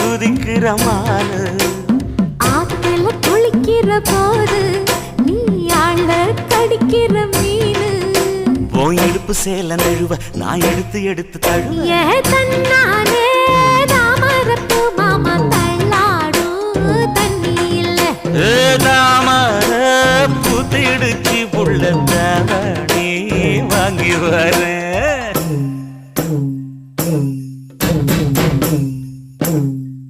குதிக்கிற மானு ஆத்துல குளிக்கிற போது நீ ஆண்ட கடிக்கிற மீனு உன் இடுப்பு சேல நழுவ நான் எடுத்து எடுத்து தழுவ ஏ தன்னானே